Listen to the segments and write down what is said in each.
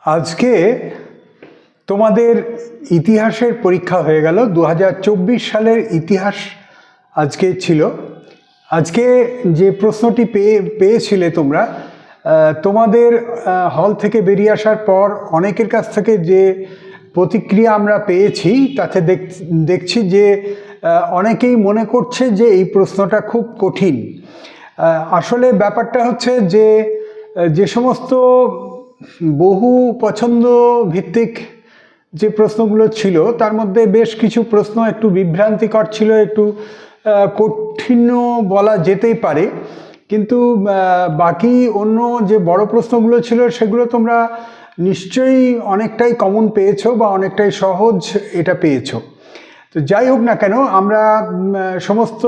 আজকে তোমাদের ইতিহাসের পরীক্ষা হয়ে গেল। 2024 সালের ইতিহাস আজকে ছিল। আজকে যে প্রশ্নটি পেয়েছিলে তোমরা, তোমাদের হল থেকে বেরিয়ে আসার পর অনেকের কাছ থেকে যে প্রতিক্রিয়া আমরা পেয়েছি তাতে দেখছি যে অনেকেই মনে করছে যে এই প্রশ্নটা খুব কঠিন। আসলে ব্যাপারটা হচ্ছে যে সমস্ত বহু পছন্দ ভিত্তিক যে প্রশ্নগুলো ছিল তার মধ্যে বেশ কিছু প্রশ্ন একটু বিভ্রান্তিকর ছিল, একটু কঠিনও বলা যেতেই পারে, কিন্তু বাকি অন্য যে বড় প্রশ্নগুলো ছিল সেগুলো তোমরা নিশ্চয়ই অনেকটাই কমন পেয়েছো বা অনেকটাই সহজ এটা পেয়েছো। তো যাই হোক না কেন, আমরা সমস্ত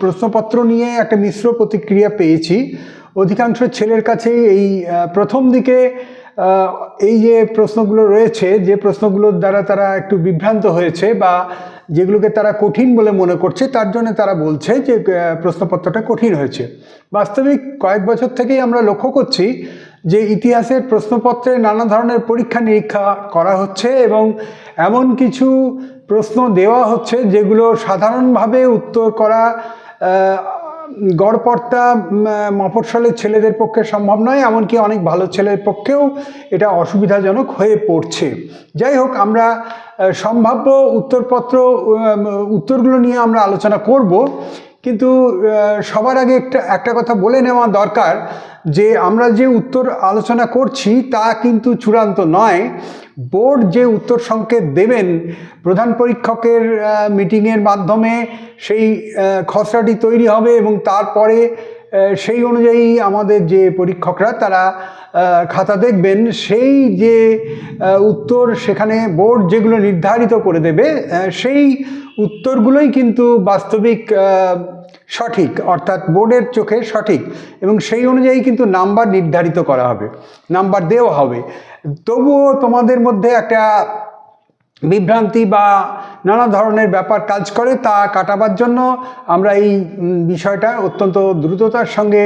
প্রশ্নপত্র নিয়ে একটা মিশ্র প্রতিক্রিয়া পেয়েছি। অধিকাংশ ছেলের কাছেই এই প্রথম দিকে এই যে প্রশ্নগুলো রয়েছে, যে প্রশ্নগুলোর দ্বারা তারা একটু বিভ্রান্ত হয়েছে বা যেগুলোকে তারা কঠিন বলে মনে করছে, তার জন্য তারা বলছে যে প্রশ্নপত্রটা কঠিন হয়েছে। বাস্তবিক কয়েক বছর থেকেই আমরা লক্ষ্য করছি যে ইতিহাসের প্রশ্নপত্রে নানা ধরনের পরীক্ষা নিরীক্ষা করা হচ্ছে এবং এমন কিছু প্রশ্ন দেওয়া হচ্ছে যেগুলো সাধারণভাবে উত্তর করা গড়পড়তা মফস্বলের ছেলেদের পক্ষে সম্ভব নয়, এমনকি অনেক ভালো ছেলের পক্ষেও এটা অসুবিধাজনক হয়ে পড়ছে। যাই হোক, আমরা সম্ভাব্য উত্তরগুলো নিয়ে আমরা আলোচনা করব, কিন্তু সবার আগে একটা কথা বলে নেওয়া দরকার যে আমরা যে উত্তর আলোচনা করছি তা কিন্তু চূড়ান্ত নয়। বোর্ড যে উত্তর সংকেত দেবেন, প্রধান পরীক্ষকের মিটিংয়ের মাধ্যমে সেই খসড়াটি তৈরি হবে এবং তারপরে সেই অনুযায়ী আমাদের যে পরীক্ষকরা তারা খাতা দেখবেন, সেই যে উত্তর সেখানে বোর্ড যেগুলো নির্ধারিত করে দেবে সেই উত্তরগুলোই কিন্তু বাস্তবিক সঠিক, অর্থাৎ বোর্ডের চোখে সঠিক, এবং সেই অনুযায়ী কিন্তু নাম্বার নির্ধারিত করা হবে, নাম্বার দেওয়া হবে। তবুও তোমাদের মধ্যে একটা বিভ্রান্তি বা নানা ধরনের ব্যাপার কাজ করে, তা কাটাবার জন্য আমরা এই বিষয়টা অত্যন্ত দ্রুততার সঙ্গে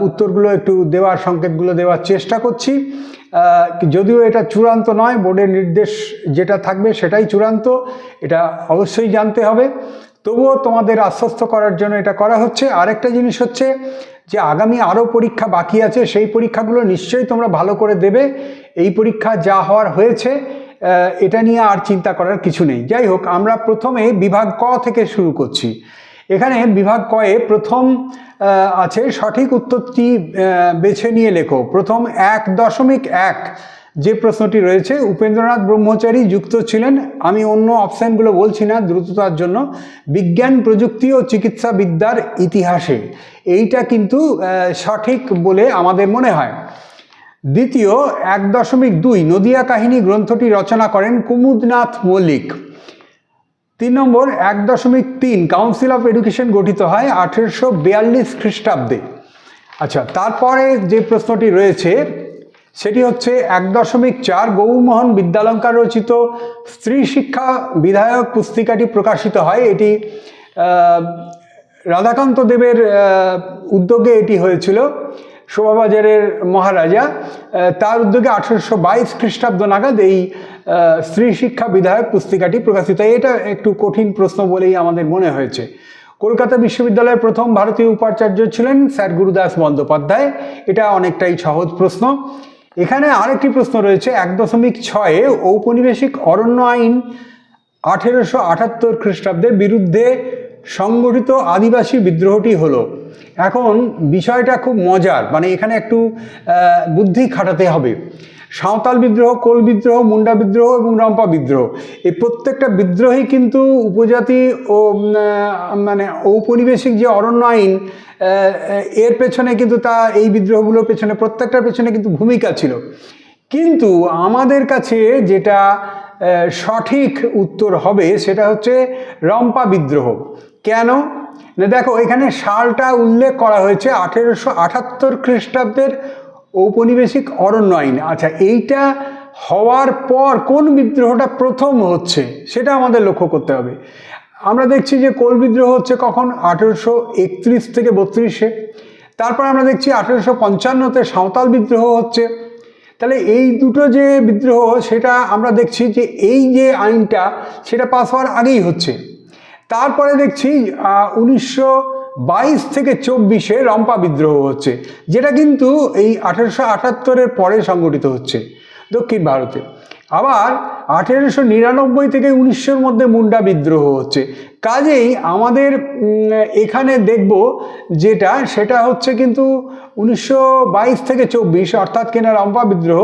উত্তরগুলো একটু দেওয়ার সংকেতগুলো দেওয়ার চেষ্টা করছি। যদিও এটা চূড়ান্ত নয়, বোর্ডের নির্দেশ যেটা থাকবে সেটাই চূড়ান্ত, এটা অবশ্যই জানতে হবে। তবুও তোমাদের আশ্বস্ত করার জন্য এটা করা হচ্ছে। আরেকটা জিনিস হচ্ছে যে আগামী আরও পরীক্ষা বাকি আছে, সেই পরীক্ষাগুলো নিশ্চয়ই তোমরা ভালো করে দেবে। এই পরীক্ষা যা হওয়ার হয়েছে এটা নিয়ে আর চিন্তা করার কিছু নেই। যাই হোক, আমরা প্রথমে বিভাগ ক থেকে শুরু করছি। এখানে বিভাগ কয়ে প্রথম আছে সঠিক উত্তরটি বেছে নিয়ে লেখো। প্রথম 1.1 যে প্রশ্নটি রয়েছে, উপেন্দ্রনাথ ব্রহ্মচারী যুক্ত ছিলেন, আমি অন্য অপশানগুলো বলছি না দ্রুততার জন্য, বিজ্ঞান প্রযুক্তি ও চিকিৎসা বিদ্যার ইতিহাসে। এইটা কিন্তু সঠিক বলে আমাদের মনে হয়। দ্বিতীয় 1.2 নদিয়া কাহিনী গ্রন্থটি রচনা করেন কুমুদনাথ মল্লিক। 3 নম্বর 1.3 কাউন্সিল অফ এডুকেশন গঠিত হয় 1842 খ্রিস্টাব্দে। আচ্ছা, তারপরে যে প্রশ্নটি রয়েছে সেটি হচ্ছে 1.4 গৌরমোহন বিদ্যালঙ্কার রচিত স্ত্রী শিক্ষা বিধায়ক পুস্তিকাটি প্রকাশিত হয়। এটি রাধাকান্ত দেবের উদ্যোগে এটি হয়েছিল, শোভাবাজারের মহারাজা তার উদ্যোগে 1822 খ্রিস্টাব্দ নাগাদ এই স্ত্রী শিক্ষা বিধায়ক পুস্তিকাটি প্রকাশিত। এটা একটু কঠিন প্রশ্ন বলেই আমাদের মনে হয়েছে। কলকাতা বিশ্ববিদ্যালয়ের প্রথম ভারতীয় উপাচার্য ছিলেন স্যার গুরুদাস বন্দ্যোপাধ্যায়। এটা অনেকটাই সহজ প্রশ্ন। এখানে আরেকটি প্রশ্ন রয়েছে 1.6 ঔপনিবেশিক অরণ্য আইন 1878 খ্রিস্টাব্দের বিরুদ্ধে সংগঠিত আদিবাসী বিদ্রোহটি হলো। এখন বিষয়টা খুব মজার, মানে এখানে একটু বুদ্ধি খাটাতে হবে। সাঁওতাল বিদ্রোহ, কোল বিদ্রোহ, মুন্ডা বিদ্রোহ এবং রম্পা বিদ্রোহ, এই প্রত্যেকটা বিদ্রোহই কিন্তু উপজাতি ও মানে ঔপনিবেশিক যে অরণ্য আইন এর পেছনে কিন্তু এই বিদ্রোহগুলোর পেছনে প্রত্যেকটার পেছনে কিন্তু ভূমিকা ছিল। কিন্তু আমাদের কাছে যেটা সঠিক উত্তর হবে সেটা হচ্ছে রম্পা বিদ্রোহ। কেন না, দেখো এখানে সালটা উল্লেখ করা হয়েছে 1878 খ্রিস্টাব্দের ঔপনিবেশিক অরণ্য আইন। আচ্ছা, এইটা হওয়ার পর কোন বিদ্রোহটা প্রথম হচ্ছে সেটা আমাদের লক্ষ্য করতে হবে। আমরা দেখছি যে কোল বিদ্রোহ হচ্ছে কখন, 1831 থেকে 32-এ। তারপর আমরা দেখছি 1855-তে সাঁওতাল বিদ্রোহ হচ্ছে। তাহলে এই দুটো যে বিদ্রোহ সেটা আমরা দেখছি যে এই যে আইনটা সেটা পাস হওয়ার আগেই হচ্ছে। তারপরে দেখছি 1922 থেকে 24-এ রম্পা বিদ্রোহ হচ্ছে, যেটা কিন্তু এই 1878-এর পরে সংগঠিত হচ্ছে দক্ষিণ ভারতে। আবার 1899 থেকে 1900-এর মধ্যে মুন্ডা বিদ্রোহ হচ্ছে। কাজেই আমাদের এখানে দেখব যেটা সেটা হচ্ছে কিন্তু 1922 থেকে 24, অর্থাৎ কিনা রম্পা বিদ্রোহ,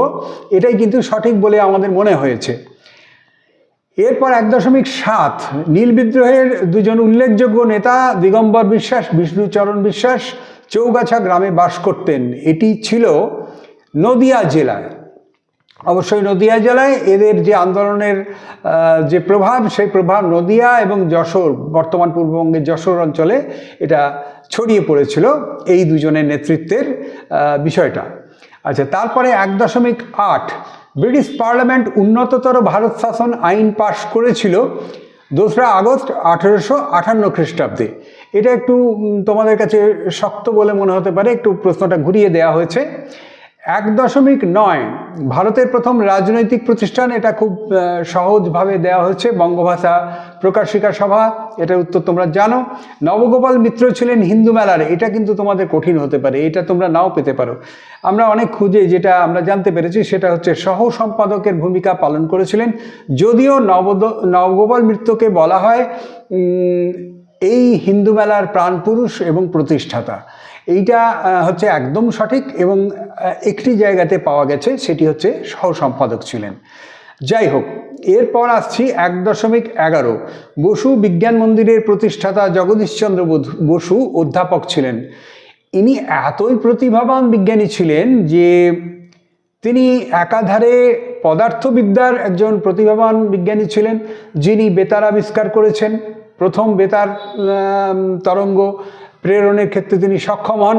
এটাই কিন্তু সঠিক বলে আমাদের মনে হয়েছে। এরপর 1.7 নীল বিদ্রোহের দুজন উল্লেখযোগ্য নেতা দিগম্বর বিশ্বাস, বিষ্ণুচরণ বিশ্বাস চৌগাছা গ্রামে বাস করতেন। এটি ছিল নদিয়া জেলায়। অবশ্যই নদিয়া জেলায় এদের যে আন্দোলনের যে প্রভাব, সেই প্রভাব নদিয়া এবং যশোর, বর্তমান পূর্ববঙ্গের যশোর অঞ্চলে এটা ছড়িয়ে পড়েছিল এই দুজনের নেতৃত্বের বিষয়টা। আচ্ছা, তারপরে 1.8 ব্রিটিশ পার্লামেন্ট উন্নততর ভারত শাসন আইন পাশ করেছিল 2রা আগস্ট 1858 খ্রিস্টাব্দে। এটা একটু তোমাদের কাছে শক্ত বলে মনে হতে পারে, একটু প্রশ্নটা ঘুরিয়ে দেওয়া হয়েছে। 1.9 ভারতের প্রথম রাজনৈতিক প্রতিষ্ঠান, এটা খুব সহজভাবে দেওয়া হয়েছে, বঙ্গভাষা প্রকাশিকা সভা, এটার উত্তর তোমরা জানো। নবগোপাল মিত্র ছিলেন হিন্দু মেলার, এটা কিন্তু তোমাদের কঠিন হতে পারে, এটা তোমরা নাও পেতে পারো। আমরা অনেক খুঁজে যেটা আমরা জানতে পেরেছি সেটা হচ্ছে সহ সম্পাদকের ভূমিকা পালন করেছিলেন, যদিও নবগোপাল মিত্রকে বলা হয় এই হিন্দু মেলার প্রাণপুরুষ এবং প্রতিষ্ঠাতা। এইটা হচ্ছে একদম সঠিক, এবং একটি জায়গাতে পাওয়া গেছে, সেটি হচ্ছে সহ সম্পাদক ছিলেন। যাই হোক, এরপর আসছি 1.11 বসু বিজ্ঞান মন্দিরের প্রতিষ্ঠাতা জগদীশচন্দ্র বসু অধ্যাপক ছিলেন। ইনি এতই প্রতিভাবান বিজ্ঞানী ছিলেন যে তিনি একাধারে পদার্থবিদ্যার একজন প্রতিভাবান বিজ্ঞানী ছিলেন, যিনি বেতার আবিষ্কার করেছেন, প্রথম বেতার তরঙ্গ প্রেরণের ক্ষেত্রে তিনি সক্ষম হন,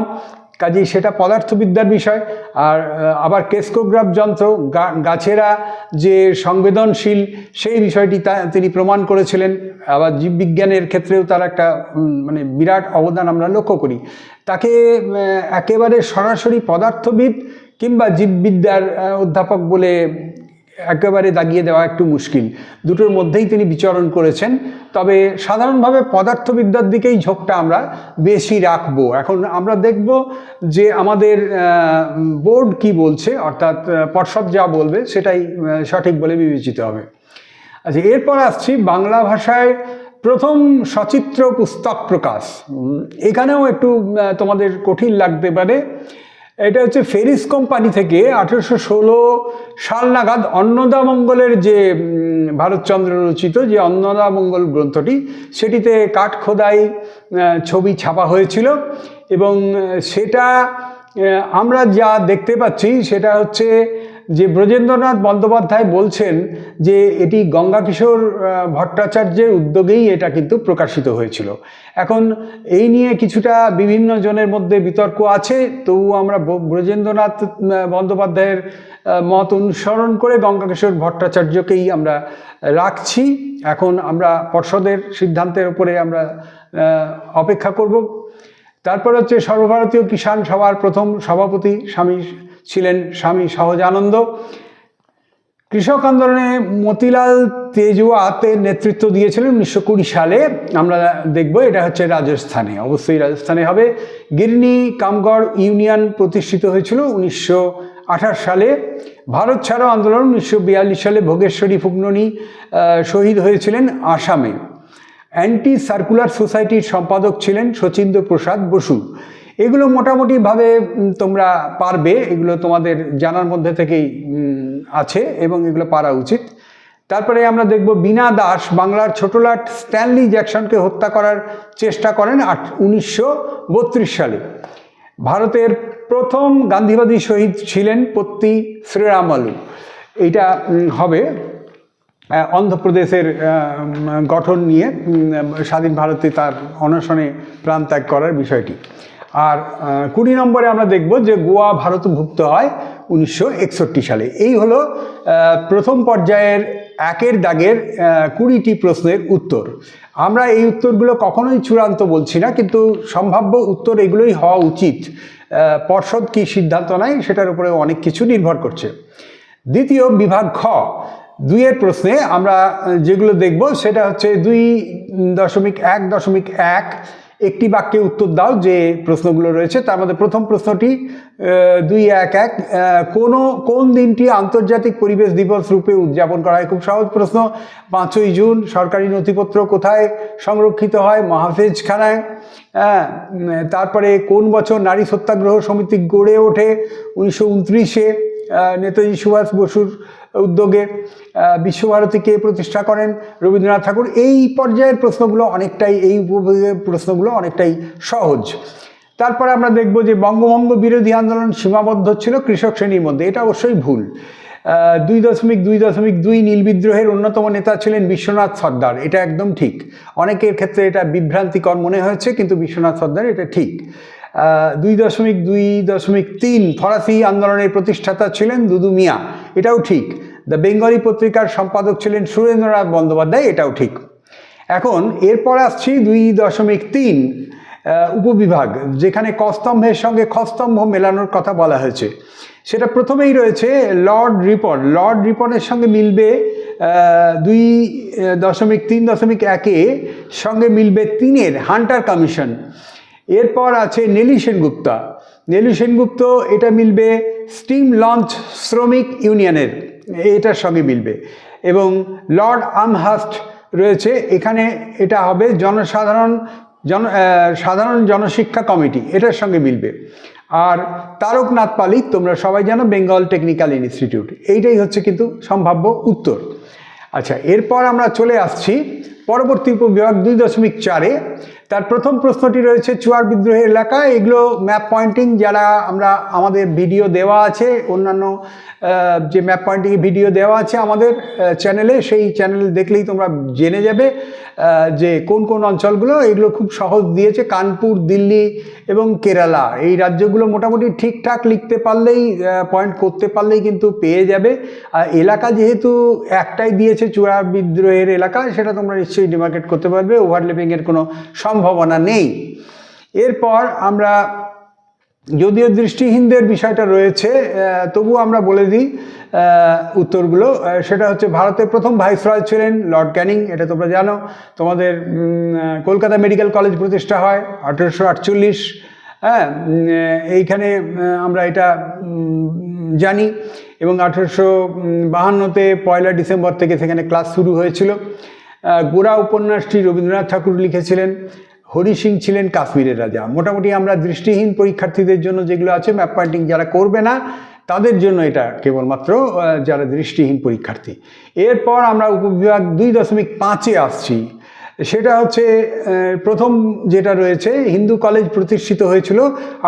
কাজেই সেটা পদার্থবিদ্যার বিষয়। আর আবার কেস্কোগ্রাফ যন্ত্র, গাছেরা যে সংবেদনশীল সেই বিষয়টি তিনি প্রমাণ করেছিলেন। আবার জীববিজ্ঞানের ক্ষেত্রেও তার একটা মানে বিরাট অবদান আমরা লক্ষ্য করি। তাকে একেবারে সরাসরি পদার্থবিদ কিংবা জীববিদ্যার অধ্যাপক বলে একেবারে দাগিয়ে দেওয়া একটু মুশকিল, দুটোর মধ্যেই তিনি বিচরণ করেছেন। তবে সাধারণভাবে পদার্থবিদ্যার দিকেই ঝোঁকটা আমরা বেশি রাখবো। এখন আমরা দেখব যে আমাদের বোর্ড কি বলছে, অর্থাৎ পর্ষদ যা বলবে সেটাই সঠিক বলে বিবেচিত হবে। আচ্ছা, এরপর আসছি বাংলা ভাষায় প্রথম সচিত্র পুস্তক প্রকাশ। এখানেও একটু তোমাদের কঠিন লাগতে পারে। এটা হচ্ছে ফেরিস কোম্পানি থেকে 1816 সাল নাগাদ অন্নদামঙ্গলের যে ভারতচন্দ্র রচিত যে অন্নদামঙ্গল গ্রন্থটি, সেটিতে কাঠ খোদাই ছবি ছাপা হয়েছিল, এবং সেটা আমরা যা দেখতে পাচ্ছি সেটা হচ্ছে যে ব্রজেন্দ্রনাথ বন্দ্যোপাধ্যায় বলছেন যে এটি গঙ্গাকিশোর ভট্টাচার্যের উদ্যোগেই এটা কিন্তু প্রকাশিত হয়েছিল। এখন এই নিয়ে কিছুটা বিভিন্ন জনের মধ্যে বিতর্ক আছে, তবু আমরা ব্রজেন্দ্রনাথ বন্দ্যোপাধ্যায়ের মত অনুসরণ করে গঙ্গাকিশোর ভট্টাচার্যকেই আমরা রাখছি। এখন আমরা পর্ষদের সিদ্ধান্তের উপরে আমরা অপেক্ষা করব। তারপর হচ্ছে সর্বভারতীয় কিষাণ সভার প্রথম সভাপতি ছিলেন স্বামী সহজানন্দ। কৃষক আন্দোলনে মতিলাল তেজওয়াতের নেতৃত্ব দিয়েছিলেন 1920 সালে। আমরা দেখব এটা হচ্ছে রাজস্থানে, অবশ্যই রাজস্থানে হবে। গিরনি কামগড় ইউনিয়ন প্রতিষ্ঠিত হয়েছিল 1928 সালে। ভারত ছাড়ো আন্দোলন 1942 সালে ভোগেশ্বরী ফুকননি শহীদ হয়েছিলেন আসামে। অ্যান্টি সার্কুলার সোসাইটির সম্পাদক ছিলেন শচীন্দ্র প্রসাদ বসু। এগুলো মোটামুটিভাবে তোমরা পারবে, এগুলো তোমাদের জানার মধ্যে থেকেই আছে এবং এগুলো পারা উচিত। তারপরে আমরা দেখব বীণা দাস বাংলার ছোটলাট স্ট্যানলি জ্যাকসনকে হত্যা করার চেষ্টা করেন 1932 সালে। ভারতের প্রথম গান্ধীবাদী শহীদ ছিলেন পত্তি শ্রীরামালু। এইটা হবে অন্ধ্রপ্রদেশের গঠন নিয়ে স্বাধীন ভারতে তার অনশনে প্রাণ ত্যাগ করার বিষয়টি। আর 20 নম্বরে আমরা দেখব যে গোয়া ভারতভুক্ত হয় 1961 সালে। এই হলো প্রথম পর্যায়ের একের দাগের 20টি প্রশ্নের উত্তর। আমরা এই উত্তরগুলো কখনোই চূড়ান্ত বলছি না, কিন্তু সম্ভাব্য উত্তর এগুলোই হওয়া উচিত। পর্ষদ কি সিদ্ধান্ত নেয় সেটার উপরে অনেক কিছু নির্ভর করছে। দ্বিতীয় বিভাগ খ, 2-এর প্রশ্নে আমরা যেগুলো দেখব সেটা হচ্ছে 2.1.1 একটি বাক্যে উত্তর দাও যে প্রশ্নগুলো রয়েছে। তার মধ্যে প্রথম প্রশ্নটি 2.1.1 কোন দিনটি আন্তর্জাতিক পরিবেশ দিবস রূপে উদযাপন করা হয়? খুব সহজ প্রশ্ন। 5ই জুন। সরকারি নথিপত্র কোথায় সংরক্ষিত হয়? মহাফেজখানায়। তারপরে কোন বছর নারী সত্যাগ্রহ সমিতি গড়ে ওঠে? 1929-এ নেতাজি সুভাষ বসুর উদ্যোগে। বিশ্বভারতীকে প্রতিষ্ঠা করেন? রবীন্দ্রনাথ ঠাকুর। এই পর্যায়ের প্রশ্নগুলো অনেকটাই, এই উপবিভাগের প্রশ্নগুলো অনেকটাই সহজ। তারপরে আমরা দেখব যে বঙ্গভঙ্গ বিরোধী আন্দোলন সীমাবদ্ধ ছিল কৃষক শ্রেণীর মধ্যে। এটা অবশ্যই ভুল। 2.2.2 নীল বিদ্রোহের অন্যতম নেতা ছিলেন বিশ্বনাথ সর্দার। এটা একদম ঠিক। অনেকের ক্ষেত্রে এটা বিভ্রান্তিকর মনে হয়েছে, কিন্তু বিশ্বনাথ সর্দার এটা ঠিক। 2.2.3 ফরাসি আন্দোলনের প্রতিষ্ঠাতা ছিলেন দুদু মিয়া। এটাও ঠিক। দ্য বেঙ্গলি পত্রিকার সম্পাদক ছিলেন সুরেন্দ্রনাথ বন্দ্যোপাধ্যায়। এটাও ঠিক। এখন এরপর আসছি 2.3 উপবিভাগ, যেখানে কস্তম্ভের সঙ্গে খস্তম্ভ মেলানোর কথা বলা হয়েছে। সেটা প্রথমেই রয়েছে লর্ড রিপন। লর্ড রিপনের সঙ্গে মিলবে 2.3.1 সঙ্গে মিলবে 3-এর হান্টার কমিশন। এরপর আছে নেলি সেনগুপ্তা। নেলি সেনগুপ্ত, এটা মিলবে স্টিম লঞ্চ শ্রমিক ইউনিয়নের, এটার সঙ্গে মিলবে। এবং লর্ড আমহার্স্ট রয়েছে এখানে, এটা হবে সাধারণ জনশিক্ষা কমিটি, এটার সঙ্গে মিলবে। আর তারকনাথ পালিত তোমরা সবাই জানো, বেঙ্গল টেকনিক্যাল ইনস্টিটিউট। এইটাই হচ্ছে কিন্তু সম্ভাব্য উত্তর। আচ্ছা, এরপর আমরা চলে আসছি পরবর্তী উপবিভাগ 2.4-এ। তার প্রথম প্রশ্নটি রয়েছে চুয়ার বিদ্রোহের এলাকা। এগুলো ম্যাপ পয়েন্টিং, যারা আমাদের ভিডিও দেওয়া আছে, অন্যান্য যে ম্যাপ পয়েন্টিং ভিডিও দেওয়া আছে আমাদের চ্যানেলে, সেই চ্যানেল দেখলেই তোমরা জেনে যাবে যে কোন কোন অঞ্চলগুলো। এগুলো খুব সহজ দিয়েছে। কানপুর, দিল্লি এবং কেরালা, এই রাজ্যগুলো মোটামুটি ঠিকঠাক লিখতে পারলেই, পয়েন্ট করতে পারলেই কিন্তু পেয়ে যাবে। আর এলাকা যেহেতু একটাই দিয়েছে চুয়ার বিদ্রোহের এলাকা, সেটা তোমরা নিশ্চয়ই ডিমার্কেট করতে পারবে, ওভারল্যাপিংয়ের কোনো সম্ভাবনা নেই। এরপর আমরা, যদিও দৃষ্টিহীনদের বিষয়টা রয়েছে, তবু আমরা বলে দিই উত্তরগুলো। সেটা হচ্ছে ভারতের প্রথম ভাইসরয় ছিলেন লর্ড ক্যানিং, এটা তোমরা জানো। তোমাদের কলকাতা মেডিকেল কলেজ প্রতিষ্ঠা হয় 1848। এইখানে আমরা এটা জানি। এবং 1852-তে 1 ডিসেম্বর থেকে সেখানে ক্লাস শুরু হয়েছিল। গোরা উপন্যাসটি রবীন্দ্রনাথ ঠাকুর লিখেছিলেন। হরি সিং ছিলেন কাশ্মীরের রাজা। মোটামুটি আমরা দৃষ্টিহীন পরীক্ষার্থীদের জন্য যেগুলো আছে ম্যাপ পয়েন্টিং যারা করবে না, তাদের জন্য এটা কেবলমাত্র যারা দৃষ্টিহীন পরীক্ষার্থী। এরপর আমরা উপবিভাগ 2.5-এ আসছি। সেটা হচ্ছে প্রথম যেটা রয়েছে, হিন্দু কলেজ প্রতিষ্ঠিত হয়েছিল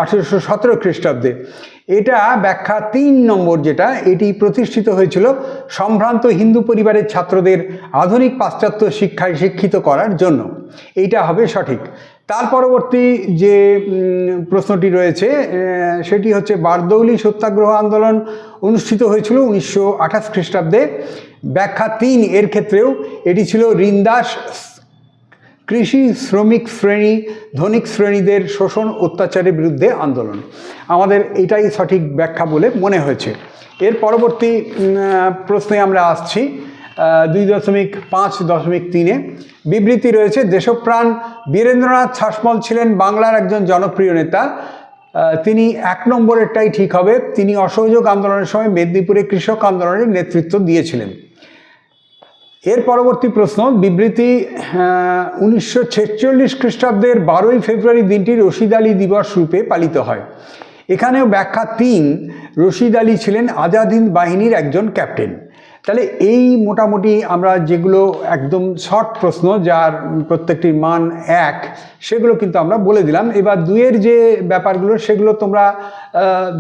1817 খ্রিস্টাব্দে। এটা ব্যাখ্যা 3 নম্বর, যেটা এটি প্রতিষ্ঠিত হয়েছিল সম্ভ্রান্ত হিন্দু পরিবারের ছাত্রদের আধুনিক পাশ্চাত্য শিক্ষায় শিক্ষিত করার জন্য। এইটা হবে সঠিক। তার পরবর্তী যে প্রশ্নটি রয়েছে সেটি হচ্ছে বারদৌলি সত্যাগ্রহ আন্দোলন অনুষ্ঠিত হয়েছিল 1928 খ্রিস্টাব্দে। ব্যাখ্যা 3 এর ক্ষেত্রেও এটি ছিল ঋণদাস কৃষি শ্রমিক শ্রেণী, ধনিক শ্রেণীদের শোষণ অত্যাচারের বিরুদ্ধে আন্দোলন। আমাদের এটাই সঠিক ব্যাখ্যা বলে মনে হয়েছে। এর পরবর্তী প্রশ্নে আমরা আসছি 2.5.3-এ। বিবৃতি রয়েছে দেশপ্রাণ বীরেন্দ্রনাথ শাসমল ছিলেন বাংলার একজন জনপ্রিয় নেতা। তিনি 1 নম্বরেরটাই ঠিক হবে। তিনি অসহযোগ আন্দোলনের সময় মেদিনীপুরে কৃষক আন্দোলনের নেতৃত্ব দিয়েছিলেন। এর পরবর্তী প্রশ্ন, বিবৃতি 1946 খ্রিস্টাব্দের 12ই ফেব্রুয়ারি দিনটি রশিদ আলী দিবস রূপে পালিত হয়। এখানেও ব্যাখ্যা 3, রশিদ আলী ছিলেন আজাদ হিন্দ বাহিনীর একজন ক্যাপ্টেন। তাহলে এই মোটামুটি আমরা যেগুলো একদম শর্ট প্রশ্ন, যার প্রত্যেকটির মান 1, সেগুলো কিন্তু আমরা বলে দিলাম। এবার 2-এর যে ব্যাপারগুলো, সেগুলো তোমরা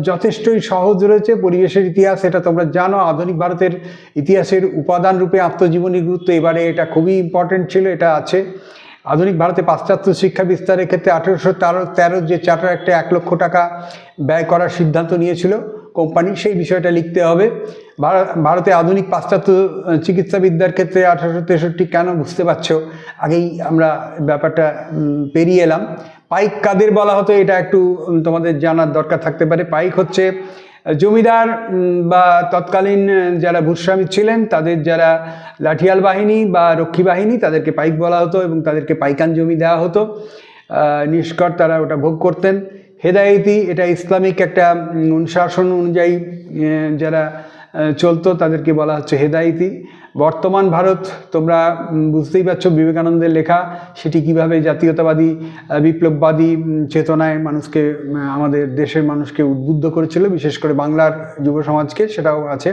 যথেষ্টই সহজ রয়েছে। পরিবেশের ইতিহাস, এটা তোমরা জানো। আধুনিক ভারতের ইতিহাসের উপাদান রূপে আত্মজীবনী গুরুত্ব, এবারে এটা খুবই ইম্পর্টেন্ট ছিল, এটা আছে। আধুনিক ভারতে পাশ্চাত্য শিক্ষা বিস্তারের ক্ষেত্রে 1813 যে চার্টার একটা 1 লক্ষ টাকা ব্যয় করার সিদ্ধান্ত নিয়েছিল কোম্পানি, সেই বিষয়টা লিখতে হবে। ভারতে আধুনিক পাশ্চাত্য চিকিৎসাবিদ্যার ক্ষেত্রে 1863 কেন, বুঝতে পারছো, আগেই আমরা ব্যাপারটা পেরিয়ে এলাম। পাইক কাদের বলা হতো এটা একটু তোমাদের জানার দরকার থাকতে পারে। পাইক হচ্ছে জমিদার বা তৎকালীন যারা ভূস্বামী ছিলেন, তাদের যারা লাঠিয়াল বাহিনী বা রক্ষী বাহিনী, তাদেরকে পাইক বলা হতো এবং তাদেরকে পাইকান জমি দেওয়া হতো, নিষ্কর তারা ওটা ভোগ করতেন। হেদায়েতি, এটা ইসলামিক একটা অনুশাসন অনুযায়ী যারা চলতো তাদেরকে বলা হচ্ছে হেদায়েতি। বর্তমান ভারত তোমরা বুঝতেই পারছো, বিবেকানন্দের লেখা, সেটি কিভাবে জাতীয়তাবাদী বিপ্লববাদী চেতনায় মানুষকে, আমাদের দেশের মানুষকে উদ্বুদ্ধ করেছিল, বিশেষ করে বাংলার যুব সমাজকে, সেটাও আছে।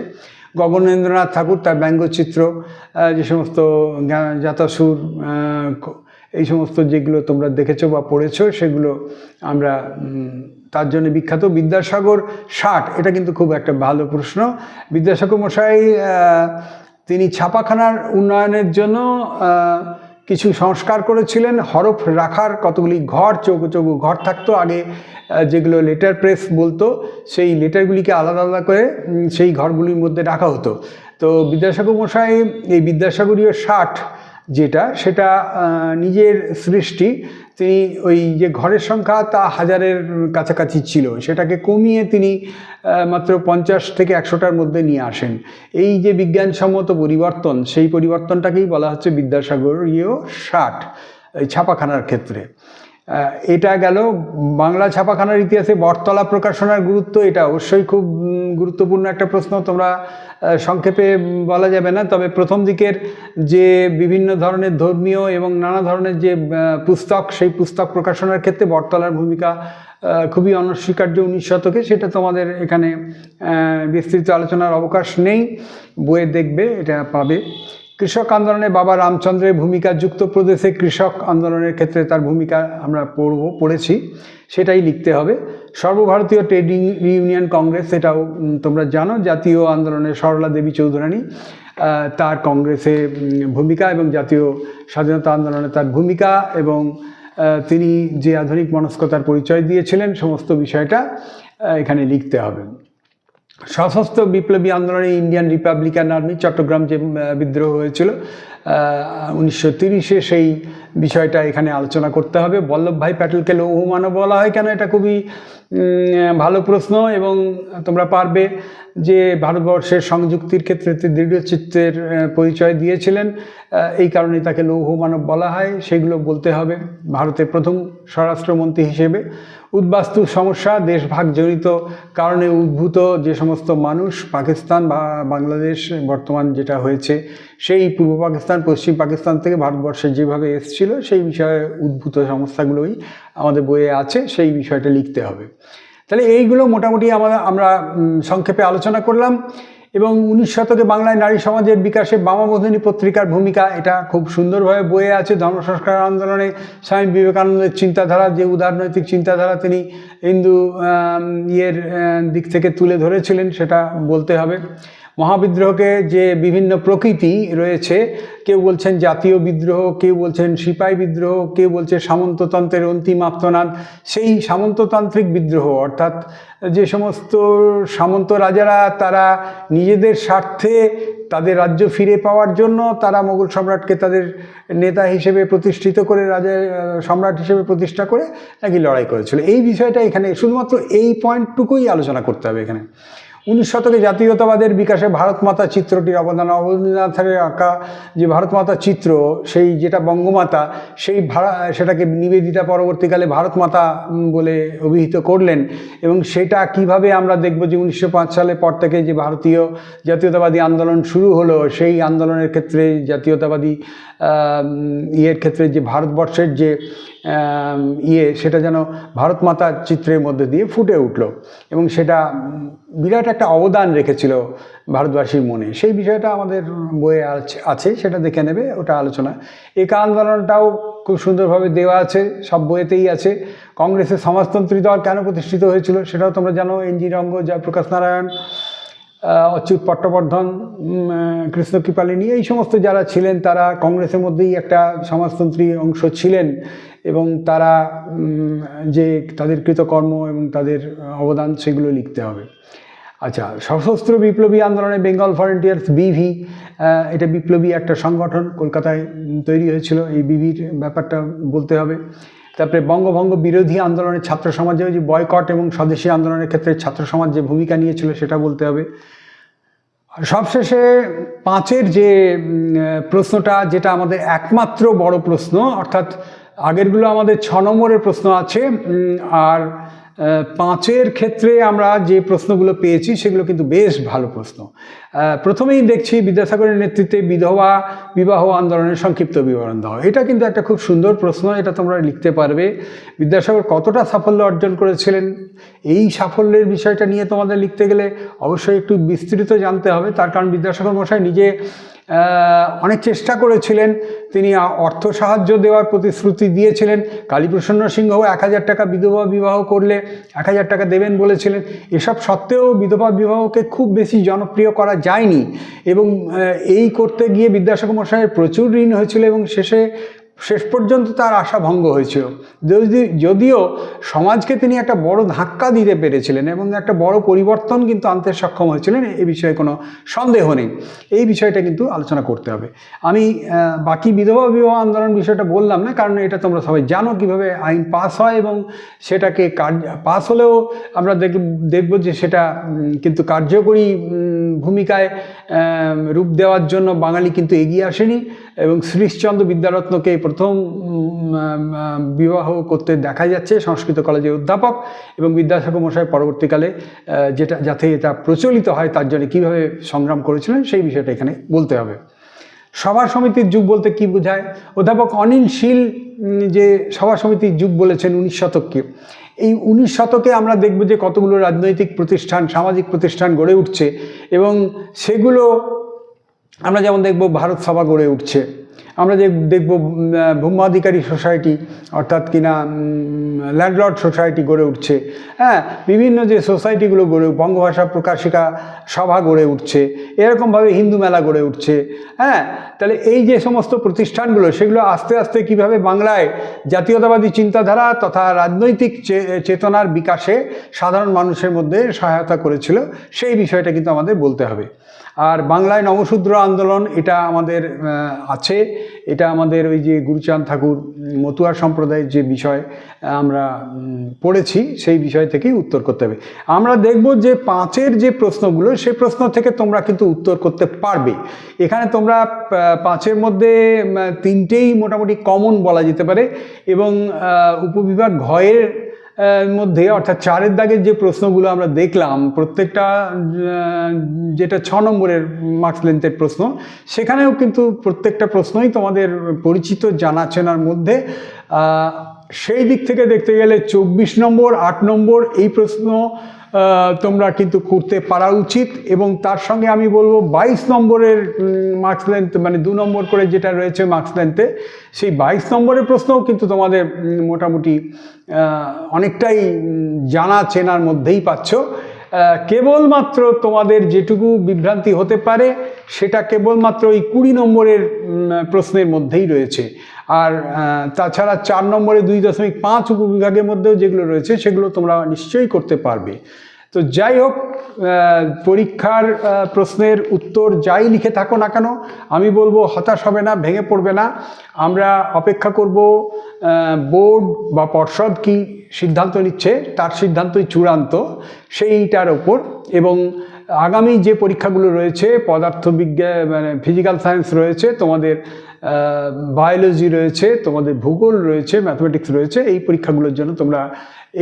গগনেন্দ্রনাথ ঠাকুর তার ব্যঙ্গচিত্র, যে সমস্ত জাতাসুর, এই সমস্ত যেগুলো তোমরা দেখেছো বা পড়েছো, সেগুলো আমরা তার জন্য বিখ্যাত। বিদ্যাসাগর 60, এটা কিন্তু খুব একটা ভালো প্রশ্ন। বিদ্যাসাগর মশাই তিনি ছাপাখানার উন্নয়নের জন্য কিছু সংস্কার করেছিলেন। হরফ রাখার কতগুলি ঘর, চৌকো চৌকো ঘর থাকতো আগে, যেগুলো লেটার প্রেস বলতো, সেই লেটারগুলিকে আলাদা আলাদা করে সেই ঘরগুলির মধ্যে রাখা হতো। তো বিদ্যাসাগর মশাই এই বিদ্যাসাগরীয় 60 যেটা, সেটা নিজের সৃষ্টি। তিনি ওই যে ঘরের সংখ্যা তা 1000-এর কাছাকাছি ছিল, সেটাকে কমিয়ে তিনি মাত্র 50 থেকে 100টার মধ্যে নিয়ে আসেন। এই যে বিজ্ঞানসম্মত পরিবর্তন, সেই পরিবর্তনটাকেই বলা হচ্ছে বিদ্যাসাগরীয় 60 এই ছাপাখানার ক্ষেত্রে। এটা গেল বাংলা ছাপাখানার ইতিহাসে বটতলা প্রকাশনার গুরুত্ব। এটা অবশ্যই খুব গুরুত্বপূর্ণ একটা প্রশ্ন, তোমরা সংক্ষেপে বলা যাবে না। তবে প্রথম দিকের যে বিভিন্ন ধরনের ধর্মীয় এবং নানা ধরনের যে পুস্তক, সেই পুস্তক প্রকাশনার ক্ষেত্রে বটতলার ভূমিকা খুবই অনস্বীকার্য 19 শতকে। সেটা তোমাদের এখানে বিস্তৃত আলোচনার অবকাশ নেই, বইয়ে দেখবে, এটা পাবে। কৃষক আন্দোলনে বাবা রামচন্দ্রের ভূমিকা, যুক্তপ্রদেশে কৃষক আন্দোলনের ক্ষেত্রে তার ভূমিকা আমরা পড়েছি, সেটাই লিখতে হবে। সর্বভারতীয় ট্রেডিং ইউনিয়ন কংগ্রেস, এটাও তোমরা জানো, জাতীয় আন্দোলনের সরলা দেবী চৌধুরানী, তার কংগ্রেসে ভূমিকা এবং জাতীয় স্বাধীনতা আন্দোলনে তার ভূমিকা, এবং তিনি যে আধুনিক মনস্কতার পরিচয় দিয়েছিলেন, সমস্ত বিষয়টা এখানে লিখতে হবে। সশস্ত্র বিপ্লবী আন্দোলনে ইন্ডিয়ান রিপাবলিকান আর্মি, চট্টগ্রাম যে বিদ্রোহ হয়েছিল 1930-এ, সেই বিষয়টা এখানে আলোচনা করতে হবে। বল্লভভাই প্যাটেলকে লৌহ মানব বলা হয় কেন, এটা খুবই ভালো প্রশ্ন, এবং তোমরা পারবে যে ভারতবর্ষের সংযুক্তির ক্ষেত্রে দৃঢ়চিত্তের পরিচয় দিয়েছিলেন, এই কারণে তাকে লৌহ মানব বলা হয়, সেগুলো বলতে হবে। ভারতের প্রথম স্বরাষ্ট্রমন্ত্রী হিসেবে উদ্বাস্তু সমস্যা, দেশভাগজনিত কারণে উদ্ভূত যে সমস্ত মানুষ, পাকিস্তান বা বাংলাদেশ বর্তমান যেটা হয়েছে, সেই পূর্ব পাকিস্তান পশ্চিম পাকিস্তান থেকে ভারতবর্ষে যেভাবে এসেছিল, সেই বিষয়ে উদ্ভূত সমস্যাগুলোই আমাদের বইয়ে আছে, সেই বিষয়টা লিখতে হবে। তাহলে এইগুলো মোটামুটি আমরা সংক্ষেপে আলোচনা করলাম। এবং 19 শতকে বাংলায় নারী সমাজের বিকাশে বামাবোধিনী পত্রিকার ভূমিকা, এটা খুব সুন্দরভাবে বইয়ে আছে। ধর্ম সংস্কার আন্দোলনে স্বামী বিবেকানন্দের চিন্তাধারা, যে উদারনৈতিক চিন্তাধারা তিনি হিন্দু দিক থেকে তুলে ধরেছিলেন, সেটা বলতে হবে। মহাবিদ্রোহকে যে বিভিন্ন প্রকৃতি রয়েছে, কেউ বলছেন জাতীয় বিদ্রোহ, কেউ বলছেন সিপাহী বিদ্রোহ, কেউ বলছে সামন্ততন্ত্রের অন্তিম আত্মনাদ। সেই সামন্ততান্ত্রিক বিদ্রোহ, অর্থাৎ যে সমস্ত সামন্ত রাজারা তারা নিজেদের স্বার্থে তাদের রাজ্য ফিরে পাওয়ার জন্য তারা মোগল সম্রাটকে তাদের নেতা হিসেবে প্রতিষ্ঠিত করে, রাজা সম্রাট হিসেবে প্রতিষ্ঠা করে নাকি লড়াই করেছিল। এই বিষয়টা এখানে শুধুমাত্র এই পয়েন্টটুকুই আলোচনা করতে হবে এখানে। 19 শতকে জাতীয়তাবাদের বিকাশে ভারত মাতা চিত্রটির অবদান, অবনীন্দ্রনাথের আঁকা যে ভারত মাতা চিত্র, সেই যেটা বঙ্গমাতা, সেটাকে নিবেদিতা পরবর্তীকালে ভারত মাতা বলে অভিহিত করলেন। এবং সেটা কিভাবে আমরা দেখব যে 1905 সালের পর থেকে যে ভারতীয় জাতীয়তাবাদী আন্দোলন শুরু হলো, সেই আন্দোলনের ক্ষেত্রে জাতীয়তাবাদী ক্ষেত্রে যে ভারতবর্ষের যে সেটা যেন ভারত মাতার চিত্রের মধ্যে দিয়ে ফুটে উঠল, এবং সেটা বিরাট একটা অবদান রেখেছিল ভারতবাসীর মনে। সেই বিষয়টা আমাদের বইয়ে আছে, সেটা দেখে নেবে, ওটা আলোচনা। একা আন্দোলনটাও খুব সুন্দরভাবে দেওয়া আছে, সব বইয়েতেই আছে। কংগ্রেসের সমাজতন্ত্রী দল কেন প্রতিষ্ঠিত হয়েছিল সেটাও তোমরা জানো। এনজি রঙ্গ, জয়প্রকাশ নারায়ণ, অচ্যুত পট্টবর্ধন, কৃষ্ণ কৃপালিনী, এই সমস্ত যারা ছিলেন তারা কংগ্রেসের মধ্যেই একটা সমাজতন্ত্রী অংশ ছিলেন, এবং তারা যে তাদের কৃতকর্ম এবং তাদের অবদান, সেগুলো লিখতে হবে। আচ্ছা, সশস্ত্র বিপ্লবী আন্দোলনে বেঙ্গল ভলেন্টিয়ার্স, বিভি, এটা বিপ্লবী একটা সংগঠন, কলকাতায় তৈরি হয়েছিল। এই বিভির ব্যাপারটা বলতে হবে। তারপরে বঙ্গভঙ্গ বিরোধী আন্দোলনের ছাত্র সমাজে যে বয়কট এবং স্বদেশী আন্দোলনের ক্ষেত্রে ছাত্র সমাজ যে ভূমিকা নিয়েছিল সেটা বলতে হবে। আর সবশেষে 5-এর যে প্রশ্নটা, যেটা আমাদের একমাত্র বড় প্রশ্ন, অর্থাৎ আগেরগুলো আমাদের 6 নম্বরের প্রশ্ন আছে, আর 5-এর ক্ষেত্রে আমরা যে প্রশ্নগুলো পেয়েছি সেগুলো কিন্তু বেশ ভালো প্রশ্ন। প্রথমেই দেখছি বিদ্যাসাগরের নেতৃত্বে বিধবা বিবাহ আন্দোলনের সংক্ষিপ্ত বিবরণ দাও। এটা কিন্তু একটা খুব সুন্দর প্রশ্ন, এটা তোমরা লিখতে পারবে। বিদ্যাসাগর কতটা সাফল্য অর্জন করেছিলেন, এই সাফল্যের বিষয়টা নিয়ে তোমাদের লিখতে গেলে অবশ্যই একটু বিস্তৃত জানতে হবে। তার কারণ বিদ্যাসাগর মশাই নিজে অনেক চেষ্টা করেছিলেন, তিনি অর্থ সাহায্য দেওয়ার প্রতিশ্রুতি দিয়েছিলেন। কালীপ্রসন্ন সিংহ 1000 টাকা বিধবা বিবাহ করলে 1000 টাকা দেবেন বলেছিলেন। এসব সত্ত্বেও বিধবা বিবাহকে খুব বেশি জনপ্রিয় করা যায়নি, এবং এই করতে গিয়ে বিদ্যাসাগর মশাইয়ের প্রচুর ঋণ হয়েছিল এবং শেষ পর্যন্ত তার আশা ভঙ্গ হয়েছিল। যদিও সমাজকে তিনি একটা বড় ধাক্কা দিতে পেরেছিলেন এবং একটা বড় পরিবর্তন কিন্তু আনতে সক্ষম হয়েছিলেন, এই বিষয়ে কোনো সন্দেহ নেই। এই বিষয়টা কিন্তু আলোচনা করতে হবে। আমি বাকি বিধবা বিবাহ আন্দোলন বিষয়টা বললাম না, কারণ এটা তোমরা সবাই জানো কিভাবে আইন পাস হয়, এবং সেটাকে পাস হলেও আমরা দেখব যে সেটা কিন্তু কার্যকরী ভূমিকায় রূপ দেওয়ার জন্য বাঙালি কিন্তু এগিয়ে আসেনি, এবং শ্রীশচন্দ্র বিদ্যারত্নকে প্রথম বিবাহ করতে দেখা যাচ্ছে, সংস্কৃত কলেজের অধ্যাপক, এবং বিদ্যাসাগর মশাই পরবর্তীকালে যাতে এটা প্রচলিত হয় তার জন্য কীভাবে সংগ্রাম করেছিলেন সেই বিষয়টা এখানে বলতে হবে। সভা সমিতির যুগ বলতে কি বোঝায়? অধ্যাপক অনিল শীল যে সভা সমিতির যুগ বলেছেন 19 শতককে। এই 19 শতকে আমরা দেখব যে কতগুলো রাজনৈতিক প্রতিষ্ঠান, সামাজিক প্রতিষ্ঠান গড়ে উঠছে, এবং সেগুলো আমরা যেমন দেখব ভারত সভা গড়ে উঠছে, আমরা দেখব ভূমাধিকারী সোসাইটি অর্থাৎ কিনা ল্যান্ডলর্ড সোসাইটি গড়ে উঠছে। হ্যাঁ, বিভিন্ন যে সোসাইটিগুলো বঙ্গভাষা প্রকাশিকা সভা গড়ে উঠছে, এরকমভাবে হিন্দু মেলা গড়ে উঠছে। হ্যাঁ, তাহলে এই যে সমস্ত প্রতিষ্ঠানগুলো, সেগুলো আস্তে আস্তে কীভাবে বাংলায় জাতীয়তাবাদী চিন্তাধারা তথা রাজনৈতিক চেতনার বিকাশে সাধারণ মানুষের মধ্যে সহায়তা করেছিল, সেই বিষয়টা কিন্তু আমাদের বলতে হবে। আর বাংলায় নবশূদ্র আন্দোলন, এটা আমাদের আছে, এটা আমাদের ওই যে গুরুচাঁদ ঠাকুর মতুয়া সম্প্রদায়ের যে বিষয় আমরা পড়েছি সেই বিষয় থেকেই উত্তর করতে হবে। আমরা দেখব যে 5-এর যে প্রশ্নগুলো, সেই প্রশ্ন থেকে তোমরা কিন্তু উত্তর করতে পারবে। এখানে তোমরা 5-এর মধ্যে 3টেই মোটামুটি কমন বলা যেতে পারে, এবং উপবিভাগ ঘয়ের মধ্যে অর্থাৎ 4-এর দাগের যে প্রশ্নগুলো আমরা দেখলাম, প্রত্যেকটা যেটা 6 নম্বরের মার্কস লেন্থের প্রশ্ন, সেখানেও কিন্তু প্রত্যেকটা প্রশ্নই তোমাদের পরিচিত জানাচেনার মধ্যে। সেই দিক থেকে দেখতে গেলে 24 নম্বর, 8 নম্বর এই প্রশ্ন তোমরা কিন্তু করতে পারা উচিত, এবং তার সঙ্গে আমি বলবো 22 নম্বরের মার্কস লেন্থ, মানে 2 নম্বর করে যেটা রয়েছে মার্কস লেন্থে, সেই 22 নম্বরের প্রশ্নও কিন্তু তোমাদের মোটামুটি অনেকটাই জানা চেনার মধ্যেই পাচ্ছ। কেবলমাত্র তোমাদের যেটুকু বিভ্রান্তি হতে পারে সেটা কেবলমাত্র ওই 20 নম্বরের প্রশ্নের মধ্যেই রয়েছে। আর তাছাড়া 4 নম্বরে 2.5 উপবিভাগের মধ্যেও যেগুলো রয়েছে সেগুলো তোমরা নিশ্চয়ই করতে পারবে। তো যাই হোক, পরীক্ষার প্রশ্নের উত্তর যাই লিখে থাকো না কেন, আমি বলবো হতাশ হবে না, ভেঙে পড়বে না। আমরা অপেক্ষা করব বোর্ড বা পর্ষদ কি সিদ্ধান্ত নিচ্ছে, তার সিদ্ধান্তই চূড়ান্ত সেইটার ওপর। এবং আগামী যে পরীক্ষাগুলো রয়েছে, পদার্থবিজ্ঞান মানে ফিজিক্যাল সায়েন্স রয়েছে, তোমাদের বায়োলজি রয়েছে, তোমাদের ভূগোল রয়েছে, ম্যাথমেটিক্স রয়েছে, এই পরীক্ষাগুলোর জন্য তোমরা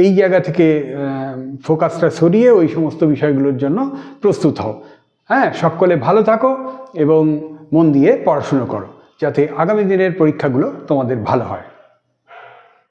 এই জায়গা থেকে ফোকাসটা সরিয়ে ওই সমস্ত বিষয়গুলোর জন্য প্রস্তুত হও। হ্যাঁ, সকলে ভালো থাকো এবং মন দিয়ে পড়াশুনো করো, যাতে আগামী দিনের পরীক্ষাগুলো তোমাদের ভালো হয়।